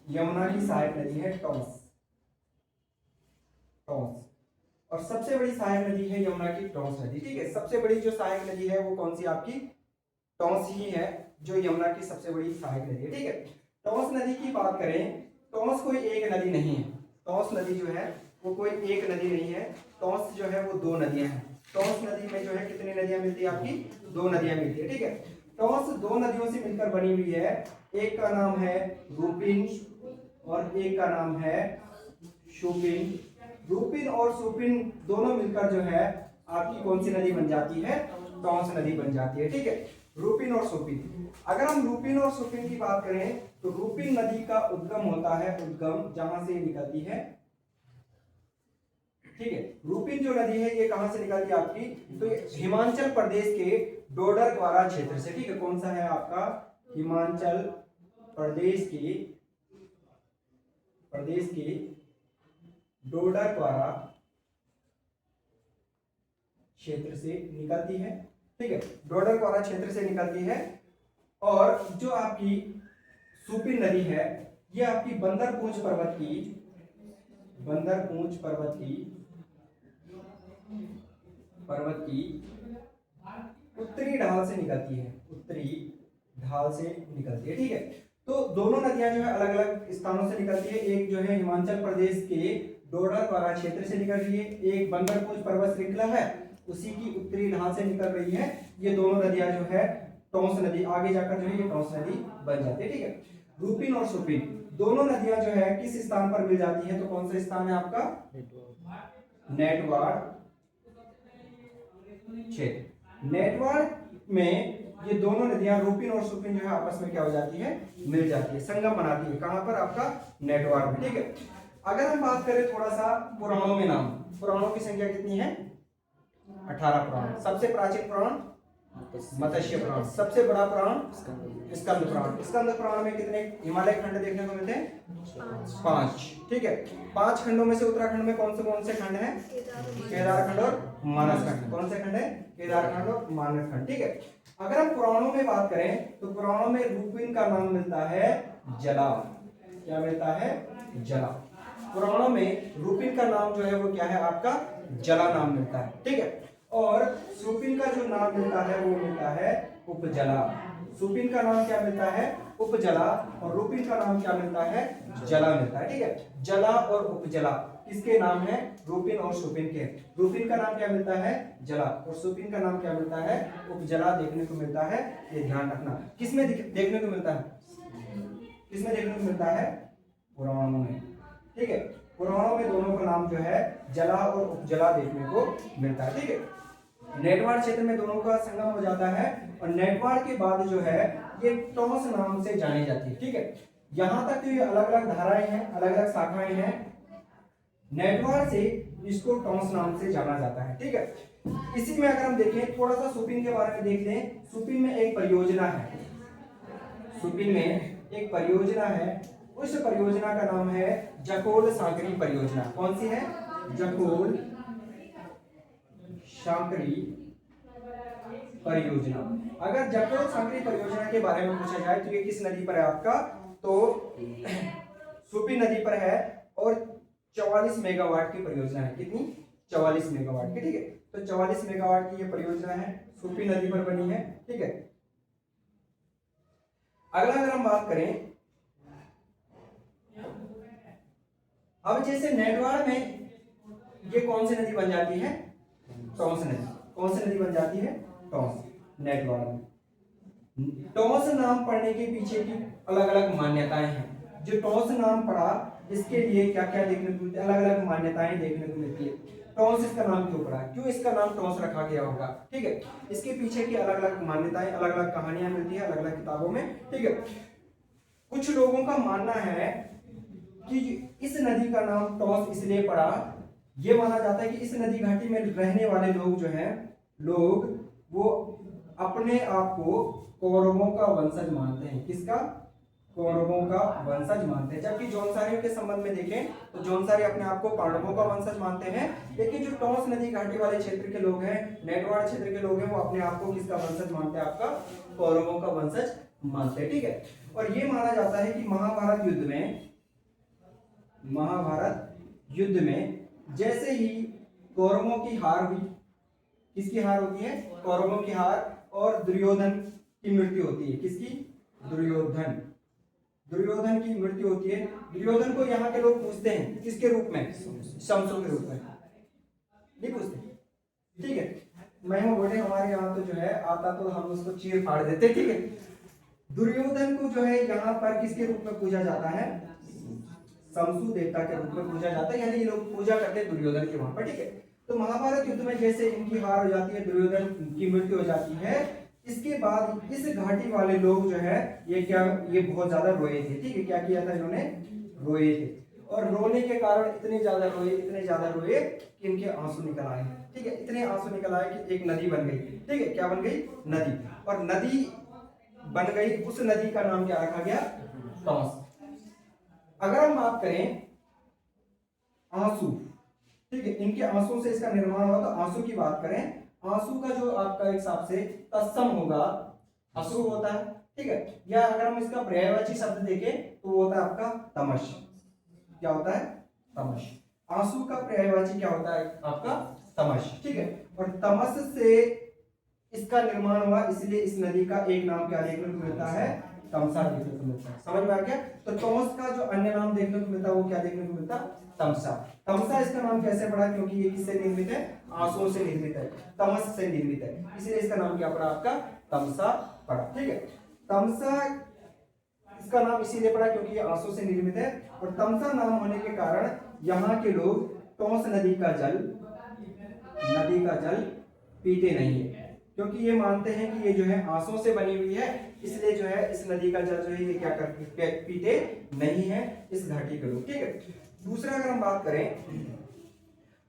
यमुना की सहायक नदी है टॉस। टॉस। और सबसे बड़ी सहायक नदी है यमुना की टॉस नदी। ठीक है, सबसे बड़ी जो सहायक नदी है वो कौन सी आपकी टॉस ही है, जो यमुना की सबसे बड़ी सहायक नदी है। ठीक है, टॉस नदी की बात करें, टॉस कोई एक नदी नहीं है। टॉस नदी जो है वो कोई एक नदी नहीं है। टॉस जो है वो दो नदियां हैं। टॉस नदी में जो है कितनी नदियां मिलती है आपकी, दो नदियां मिलती है। ठीक है, टॉस दो नदियों से मिलकर बनी हुई है। एक का नाम है रूपिन और एक का नाम है शूपिन। रूपिन और शूपिन दोनों मिलकर जो है आपकी कौन सी नदी बन जाती है, टॉस नदी बन जाती है। ठीक है, रूपिन और शूपिन। अगर हम रूपिन और शूपिन की बात करें तो रूपिन नदी का उद्गम होता है, उद्गम जहां से निकलती है। ठीक है, रूपिन जो नदी है ये कहां से निकलती है आपकी, तो ये हिमाचल प्रदेश के डोडरद्वारा क्षेत्र से। ठीक है, कौन सा है आपका, हिमाचल प्रदेश के डोडरद्वारा क्षेत्र से निकलती है। ठीक है, डोडरद्वारा क्षेत्र से निकलती है। और जो आपकी शूपिन नदी है ये आपकी बंदरपूंछ पर्वत की उत्तरी ढाल से निकलती है, ठीक है, तो दोनों नदियां जो है अलग अलग स्थानों से निकलती है। एक जो है हिमाचल प्रदेश के डोडरद्वारा क्षेत्र से निकल रही है, एक बंदरपूंछ पर्वत श्रृंखला है उसी की उत्तरी ढाल से निकल रही है। ये दोनों नदियां जो है टॉस नदी, आगे जाकर जो है ये टॉस नदी बन जाती है। ठीक है, रूपिन और शूपिन दोनों नदियां जो है किस स्थान पर मिल जाती है, तो कौन सा स्थान है आपका, नेटवाड़ क्षेत्र। नेटवाड़ में ये दोनों नदियां रूपिन और शूपिन जो है आपस में क्या हो जाती है, मिल जाती है, संगम बनाती है। कहां पर, आपका नेटवाड़ में। ठीक है, अगर हम बात करें थोड़ा सा पुराणों में, नाम पुराणों की संख्या कितनी है, 18 पुराण। सबसे प्राचीन पुराण मत्स्य पुराण, सबसे बड़ा पुराण स्कंद पुराण। स्कंद पुराण में कितने हिमालय खंड देखने को मिलते हैं, 5। ठीक है, 5 खंडों में से उत्तराखंड में कौन से खंड हैं, केदार खंड और मानस खंड। कौन से खंड है, केदार खंड और मानस खंड। ठीक है, अगर हम पुराणों में बात करें तो पुराणों में रूपिन का नाम मिलता है जला। क्या मिलता है, जला। पुराणों में रूपिन का नाम जो है वो क्या है आपका, जला नाम मिलता है। ठीक है, और शूपिन का जो नाम मिलता है वो मिलता है उपजला। शूपिन का नाम क्या मिलता है, उपजला, और रूपिन का नाम क्या मिलता है, जला मिलता है। ठीक है, जला और उपजला किसके नाम है, रूपिन और शूपिन के। रूपिन का नाम क्या मिलता है, जला, और शूपिन का नाम क्या मिलता है, उपजला देखने को मिलता है। ये ध्यान रखना, किसमें देखने को मिलता है, किसमें देखने को मिलता है, पुराणों में। ठीक है, पुराणों में दोनों का नाम जो है जला और उपजला देखने को मिलता है। ठीक है, नेटवाड़ क्षेत्र में दोनों का संगम हो जाता है, और नेटवाड़ के बाद जो है ये टॉस नाम से जानी जाती है। ठीक है, यहां तक तो ये अलग अलग धाराएं हैं, अलग अलग शाखाएं हैं। नेटवाड़ से इसको टॉस नाम से जाना जाता है। ठीक है, इसी में अगर हम देखें थोड़ा सा शूपिन के बारे में देख लें। शूपिन में एक परियोजना है, शूपिन में एक परियोजना है, उस परियोजना का नाम है जकोल सांकरी परियोजना। कौन सी है, जकोल सांकरी परियोजना। अगर जकोल सांकरी परियोजना के बारे में पूछा जाए तो ये किस नदी पर है आपका, तो शूपिन नदी पर है, और 44 मेगावाट की परियोजना है। कितनी, 44 मेगावाट की। ठीक है, तो 44 मेगावाट की ये परियोजना है, शूपिन नदी पर बनी है। ठीक है, अगला अगर हम बात करें, अब जैसे नेटवाड़ में ये कौन सी नदी बन जाती है, टॉस नदी। कौन सी नदी बन जाती है, टॉस, नेटवाड़ में। टॉस नाम पड़ने के पीछे की अलग अलग मान्यताएं हैं। जो टॉस नाम पड़ा इसके लिए क्या क्या देखने को मिलती है, अलग अलग मान्यताएं देखने को मिलती है। टॉस इसका नाम क्यों पड़ा, क्यों इसका नाम टॉस रखा गया होगा। ठीक है, इसके पीछे की अलग अलग मान्यताएं, अलग अलग कहानियां मिलती है अलग अलग किताबों में। ठीक है, कुछ लोगों का मानना है कि इस नदी का नाम टॉस इसलिए पड़ा, यह माना जाता है कि इस नदी घाटी में रहने वाले लोग जो हैं, लोग वो अपने आप को कौरवों का वंशज मानते हैं। किसका, कौरवों का वंशज मानते हैं। जबकि जौनसारियों के संबंध में देखें तो जौनसारी अपने आप को पांडवों का वंशज मानते हैं। लेकिन जो टॉस नदी घाटी वाले क्षेत्र के लोग हैं, नेटवाड़ क्षेत्र के लोग हैं, वो अपने आप को किसका वंशज मानते हैं, आपका कौरवों का वंशज मानते हैं। ठीक है, और ये माना जाता है कि महाभारत युद्ध में महाभारत युद्ध में जैसे ही कौरवों की हार हुई, किसकी हार होती है? कौरवों की हार, और दुर्योधन की मृत्यु होती है। किसकी? दुर्योधन। दुर्योधन की मृत्यु होती है। दुर्योधन को यहाँ के लोग पूछते हैं किसके रूप में? शमशु के रूप में, नहीं पूछते, ठीक है। महिमा बोले हमारे यहाँ तो जो है आता तो हम उसको चीर फाड़ देते, ठीक है। दुर्योधन को जो है यहाँ पर किसके रूप में पूजा जाता है? शमशु देवता के रूप में पूजा जाता है, यानी ये लोग पूजा करते हैं दुर्योधन के वहां पर, ठीक है। तो महाभारत युद्ध में जैसे इनकी हार हो जाती है, दुर्योधन की मृत्यु हो जाती है, इसके बाद इस घाटी वाले लोग जो है ये बहुत ज्यादा रोए थे, ठीक है। क्या किया था इन्होंने? रोए थे, और रोने के कारण इतने ज्यादा रोए कि इनके आंसू निकल आए, ठीक है। इतने आंसू निकल आए कि एक नदी बन गई, ठीक है। क्या बन गई? नदी। और नदी बन गई, उस नदी का नाम क्या रखा गया? तमस। अगर हम बात करें आंसू, ठीक है, इनके आंसू से इसका निर्माण हुआ, तो आंसू की बात करें, आंसू का जो आपका एक हिसाब से तत्सम होगा, अश्रु होता है, ठीक है। या अगर हम इसका पर्यायवाची शब्द देखें तो वो होता है आपका तमश। क्या होता है? तमश। आंसू का पर्यायवाची क्या होता है? आपका तमश, ठीक है। और तमस से इसका निर्माण हुआ, इसलिए इस नदी का एक नाम क्या देखने को मिलता है? तमसा देखने को मिलता है। समझ में आ गया? तो तमस का जो अन्य नाम देखने को मिलता है वो क्या देखने को मिलता? तमसा। तमसा इसका नाम कैसे पड़ा? क्योंकि ये किससे निर्मित है? आंसुओं से निर्मित है, तमस से निर्मित है, इसलिए इसका नाम क्या पड़ा? आपका तमसा पड़ा, ठीक है। तमसा इसका नाम इसीलिए पड़ा क्योंकि ये आंसू से निर्मित है, और तमसा नाम होने के कारण यहाँ के लोग टोंस नदी का जल पीते नहीं है, क्योंकि ये मानते हैं कि ये जो है आंसू से बनी हुई है, इसलिए जो है इस नदी का जल जो है ये क्या करते पीते नहीं है इस घाटी के लोग, ठीक है। दूसरा अगर हम बात करें,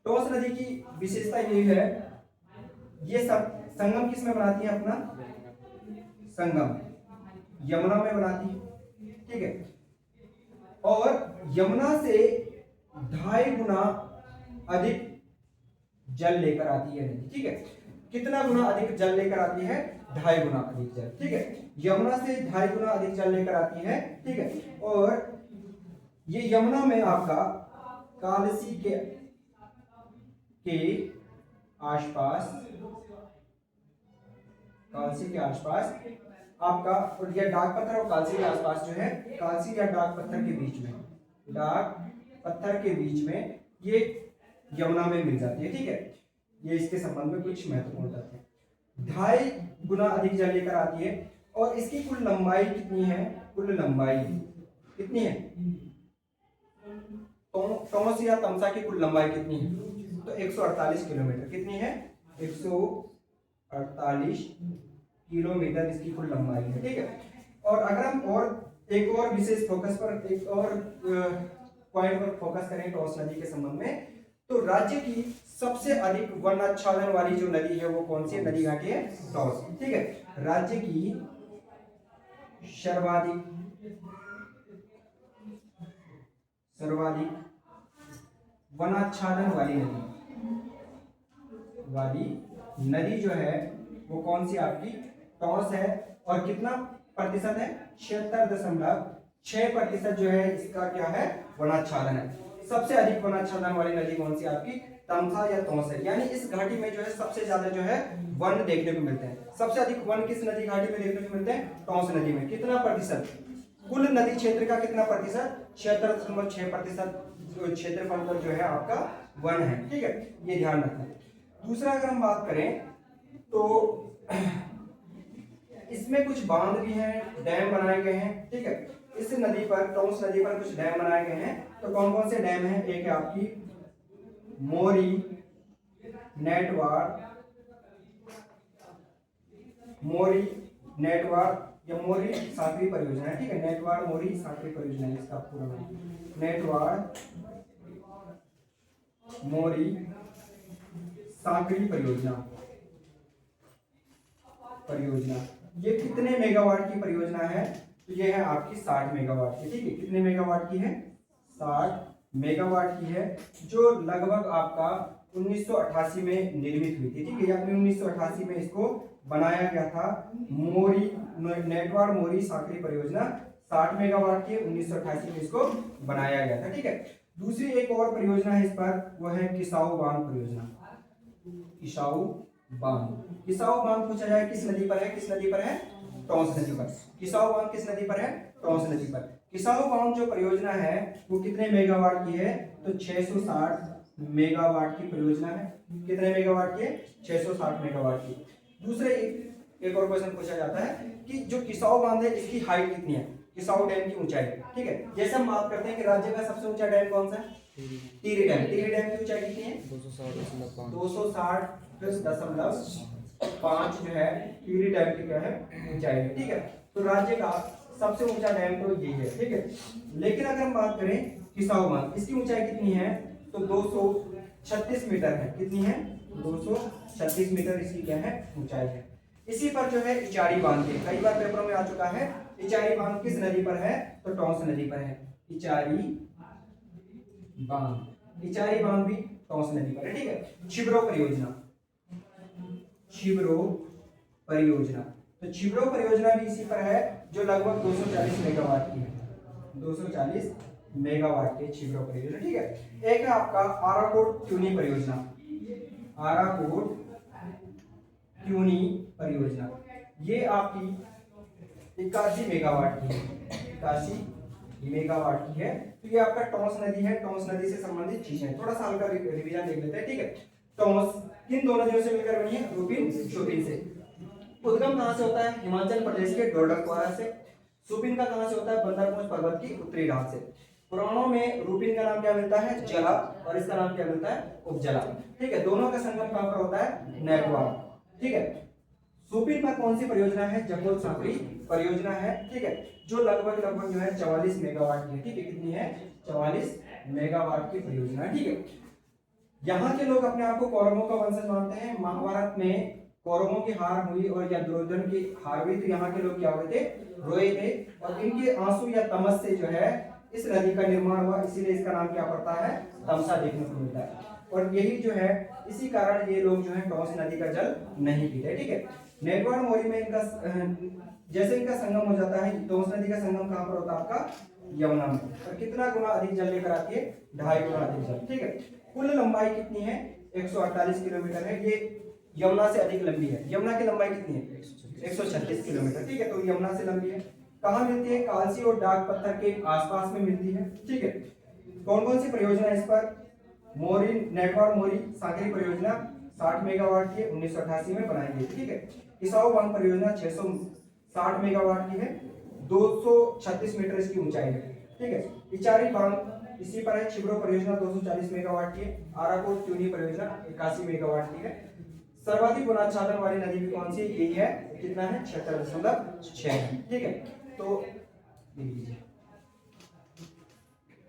टोंस नदी की विशेषता ये है, ये सब संगम किसमें बनाती है? अपना संगम यमुना में बनाती है, ठीक है। और यमुना से 2.5 गुना अधिक जल लेकर आती है नदी, ठीक है। कितना गुना अधिक जल लेकर आती है? 2.5 गुना अधिक जल, ठीक है। यमुना से 2.5 गुना अधिक जल लेकर आती है, ठीक है। और ये यमुना में आपका कालसी के आसपास आपका, और यह डाक पत्थर और कालसी के आसपास जो है, कालसी या डाक पत्थर के बीच में ये यमुना में मिल जाती है, ठीक है। ये इसके संबंध में कुछ महत्वपूर्ण तथ्य है। 2.5 गुना अधिक जल लेकर आती है, और इसकी कुल लंबाई कितनी है? कुल लंबाई कितनी है? टोंस या तमसा की कुल लंबाई कितनी है? तो 148 किलोमीटर। कितनी है? 148 किलोमीटर इसकी कुल लंबाई है, ठीक है। और अगर हम एक और विशेष फोकस पर, एक और पॉइंट पर फोकस करें टोंस नदी के संबंध में, तो राज्य की सबसे अधिक वन आच्छादन वाली जो नदी है वो कौन सी नदी घाटी है? टोंस, ठीक है। राज्य की सर्वाधिक वनाच्छादन वाली नदी जो है वो कौन सी? आपकी टोंस है। और कितना प्रतिशत है? 76.6% जो है इसका क्या है? वनाच्छादन है। सबसे अधिक वनाच्छादन वाली नदी कौन सी? आपकी तमसा या टोंस है। यानी इस घाटी में जो है सबसे ज्यादा जो है वन देखने को मिलते हैं। सबसे अधिक वन किस नदी घाटी में देखने को मिलते हैं? टोंस नदी में। कितना प्रतिशत? कुल नदी क्षेत्र का कितना प्रतिशत? 76.6% क्षेत्रफल पर जो है आपका वन है, ठीक है। ये ध्यान रखना। दूसरा अगर हम बात करें तो इसमें कुछ बांध भी हैं, डैम बनाए गए हैं, ठीक है। इस नदी पर, टोंस नदी पर कुछ डैम बनाए गए हैं। तो कौन कौन से डैम हैं? एक है आपकी मोरी नेटवार या मोरी साकरी परियोजना है, ठीक है। नेटवार मोरी साकरी परियोजना है इसका पूरा नाम। नेटवार मोरी साकरी परियोजना। ये कितने मेगावाट की परियोजना है? तो ये है आपकी 60 मेगावाट की, ठीक है। कितने मेगावाट की है? 60 मेगावाट की है, जो लगभग आपका 1988 में निर्मित हुई थी, ठीक है। यानी 1988 में इसको बनाया गया था। नेटवार मोरी साकरी परियोजना 60 मेगावाट की 1988 में इसको बनाया गया था। ठीक है, दूसरी एक और परियोजना है इस पर, वो है किसाऊ बांध परियोजना। किसाऊ बांध, किसाऊ बांध पूछा जाए किस नदी पर है, किस नदी पर है, टॉन्स नदी पर। किसाऊ बांध किस नदी पर है, टॉन्स नदी पर। किसाऊ बांध जो परियोजना है वो कितने मेगावाट की है, तो 660 मेगावाट की परियोजना है। कितने मेगावाट की है, 660 मेगावाट की। दूसरे एक और क्वेश्चन पूछा जाता है कि जो किसाऊ बांध है इसकी हाइट कितनी है, किसाऊ डैम की ऊंचाई। ठीक है, जैसे हम बात करते हैं कि राज्य का सबसे ऊंचा डैम कौन सा है, टिहरी डैम। टिहरी डैम की ऊंचाई कितनी है, 260.5 जो है टिहरी डैम की क्या है, ऊंचाई है। ठीक है, तो राज्य का सबसे ऊंचा डैम तो यही है। ठीक है, लेकिन अगर हम बात करें किसाऊ बांध, इसकी ऊंचाई कितनी है, तो 236 मीटर है। कितनी है, 236 मीटर इसकी क्या है, ऊंचाई है। इसी पर जो है इचारी बांध है, कई बार पेपरों में आ चुका है। इचारी बांध किस नदी पर है, तो टॉन्स नदी पर है। इचारी बांध, इचारी बांध भी टॉन्स नदी पर है। ठीक है, छिबरो परियोजना, छिबरो परियोजना, तो छिबरो परियोजना भी इसी पर है, जो लगभग 240 मेगावाट की है। 240 मेगावाट की छिबरो परियोजना। ठीक है, एक है आपका आराकोट ट्यूनी परियोजना। आराकोट ट्यूनी परियोजना, ये आपकी 81 मेगावाट की है। 81 मेगावाट की है। तो ये आपका टॉन्स नदी है, टॉन्स नदी से संबंधित चीजें थोड़ा सा हल्का रिवीजन देख लेते हैं। ठीक है, टॉन्स किन दो नदियों से मिलकर बनी है, रूपिन शोपिन से। उद्गम कहां से होता है, हिमाचल प्रदेश के डोडकवाड़ा से। सुपिन का कहां से होता है, बंदरपुर पर्वत की उत्तरी ढाल से। पुराणों में रूपिन का नाम क्या मिलता है, जला, और इसका नाम क्या मिलता है, उपजला। ठीक है, दोनों का संगम कहां पर होता है, नेटवार। ठीक है, सुपिन पर कौन सी परियोजना है, जकोल सांकरी परियोजना है। ठीक है, जो लगभग जो है 44 मेगावाट की है। ठीक है, कितनी है, 44 मेगावाट की परियोजना है। ठीक है, यहाँ के लोग अपने आप को कौरवों का वंशज मानते हैं। महाभारत में कौरवों की हार हुई और या दुर्योधन की हार हुई, तो यहाँ के लोग क्या हुए थे, रोए थे, और इनके आंसू या तमस से जो है इस नदी का निर्माण हुआ, इसीलिए इसका नाम क्या पड़ता है, तमसा देखने को मिलता है। और यही जो है, इसी कारण ये लोग जो है टॉन्स नदी का जल नहीं पीते। ठीक है, नेटवार मोरी में इनका जैसे इनका संगम हो जाता है, टॉन्स नदी का संगम कहां पर होता है, आपका यमुना में। और कितना गुना अधिक जल लेकर आती है, 2.5 गुना अधिक जल। ठीक है, कुल लंबाई कितनी है, 148 किलोमीटर है। ये यमुना से अधिक लंबी है। यमुना की लंबाई कितनी है, 136 किलोमीटर। ठीक है, तो यमुना से लंबी है। कहाँ मिलती है, कालसी और डाक पत्थर के आसपास में मिलती है। ठीक है, कौन कौन सी परियोजना है इस पर, मोरी नेटवार मोरी सांकरी परियोजना 60 मेगावाट की 1988 में बनाई गई। ठीक है, किसाऊ बांध परियोजना 660 मेगावाट की है, 236 मीटर इसकी ऊंचाई है। ठीक है, इचारी बांध इसी पर है। छिबरो परियोजना 240 मेगावाट की है। आराकोट ट्यूनी परियोजना 81 मेगावाट की है। सर्वाधिक गुणाच्छादन वाली नदी भी कौन सी, यही है, कितना है, 76.6 है। ठीक है, तो लिख लीजिए।